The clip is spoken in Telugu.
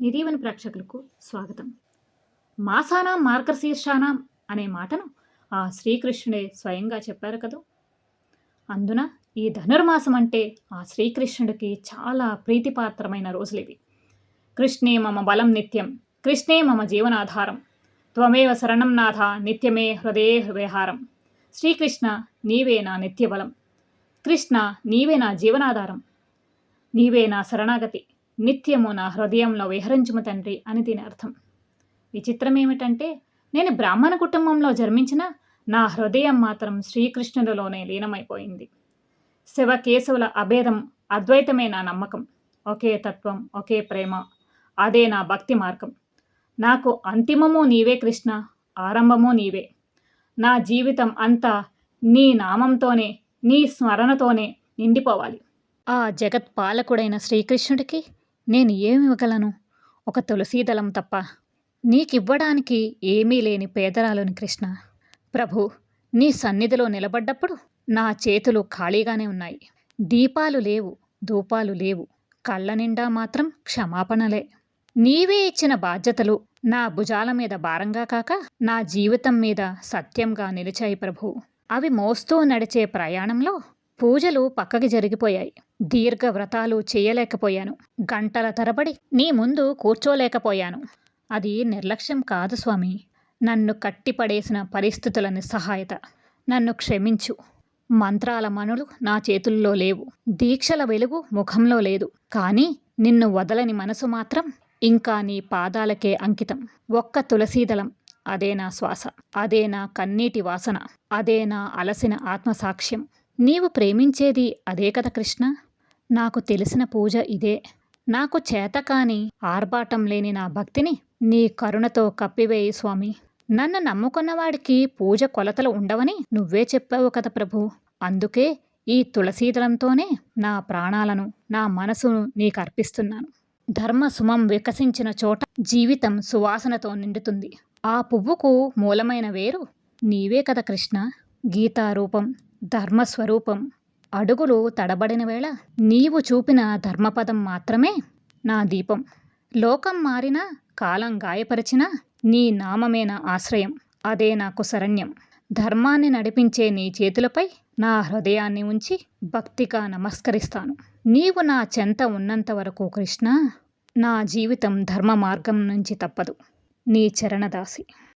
నిరీవన ప్రేక్షకులకు స్వాగతం. మాసానాం మార్గశీర్షానాం అనే మాటను ఆ శ్రీకృష్ణుడే స్వయంగా చెప్పారు కదూ! అందున ఈ ధనుర్మాసం అంటే ఆ శ్రీకృష్ణుడికి చాలా ప్రీతిపాత్రమైన రోజులివి. కృష్ణే మమ బలం నిత్యం, కృష్ణే మమ జీవనాధారం, త్వమేవ శరణం నాథ నిత్యమే హృదయే విహారం. శ్రీకృష్ణ నీవే నా నిత్యబలం, కృష్ణ నీవే నా జీవనాధారం, నీవే నా శరణాగతి, నిత్యము నా హృదయంలో విహరించుము తండ్రి అని దీని అర్థం. విచిత్రం ఏమిటంటే, నేను బ్రాహ్మణ కుటుంబంలో జన్మించిన నా హృదయం మాత్రం శ్రీకృష్ణుడిలోనే లీనమైపోయింది. శివకేశవుల అభేదం, అద్వైతమే నా నమ్మకం. ఒకే తత్వం, ఒకే ప్రేమ, అదే నా భక్తి మార్గం. నాకు అంతిమము నీవే కృష్ణ, ఆరంభము నీవే. నా జీవితం అంతా నీ నామంతోనే, నీ స్మరణతోనే నిండిపోవాలి. ఆ జగత్పాలకుడైన శ్రీకృష్ణుడికి నేను ఏమివ్వగలను? ఒక తులసీదళం తప్ప. నీకివ్వడానికి ఏమీ లేని పేదరాలుని కృష్ణ. ప్రభు, నీ సన్నిధిలో నిలబడ్డప్పుడు నా చేతులు ఖాళీగానే ఉన్నాయి. దీపాలు లేవు, ధూపాలు లేవు, కళ్ళ నిండా మాత్రం క్షమాపణలే. నీవే ఇచ్చిన బాధ్యతలు నా భుజాల మీద భారంగా కాక నా జీవితం మీద సత్యంగా నిలిచాయి ప్రభు. అవి మోస్తూ నడిచే ప్రయాణంలో పూజలు పక్కకి జరిగిపోయాయి. దీర్ఘ వ్రతాలు చేయలేకపోయాను. గంటల తరబడి నీ ముందు కూర్చోలేకపోయాను. అది నిర్లక్ష్యం కాదు స్వామి, నన్ను కట్టిపడేసిన పరిస్థితుల నిస్సహాయత. నన్ను క్షమించు. మంత్రాల మణులు నా చేతుల్లో లేవు, దీక్షల వెలుగు ముఖంలో లేదు. కానీ నిన్ను వదలని మనసు మాత్రం ఇంకా నీ పాదాలకే అంకితం. ఒక్క తులసీదళం, అదే నా శ్వాస, అదే నా కన్నీటి వాసన, అదే నా అలసిన ఆత్మసాక్ష్యం. నీవు ప్రేమించేది అదే కదా కృష్ణ. నాకు తెలిసిన పూజ ఇదే. నాకు చేతకాని ఆర్భాటం లేని నా భక్తిని నీ కరుణతో కప్పివేయి స్వామి. నన్ను నమ్ముకున్నవాడికి పూజ కొలతలు ఉండవని నువ్వే చెప్పావు కదా ప్రభు. అందుకే ఈ తులసీదళంతోనే నా ప్రాణాలను, నా మనసును నీకు అర్పిస్తున్నాను. ధర్మ సుమం వికసించిన చోట జీవితం సువాసనతో నిండుతుంది. ఆ పువ్వుకు మూలమైన వేరు నీవే కదా కృష్ణ. గీతారూపం, ధర్మస్వరూపం. అడుగులు తడబడిన వేళ నీవు చూపిన ధర్మపదం మాత్రమే నా దీపం. లోకం మారినా, కాలం గాయపరిచినా నీ నామమే నా ఆశ్రయం, అదే నాకు శరణ్యం. ధర్మాన్ని నడిపించే నీ చేతులపై నా హృదయాన్ని ఉంచి భక్తిగా నమస్కరిస్తాను. నీవు నా చెంత ఉన్నంత వరకు కృష్ణ, నా జీవితం ధర్మ మార్గం నుంచి తప్పదు. నీ చరణదాసి.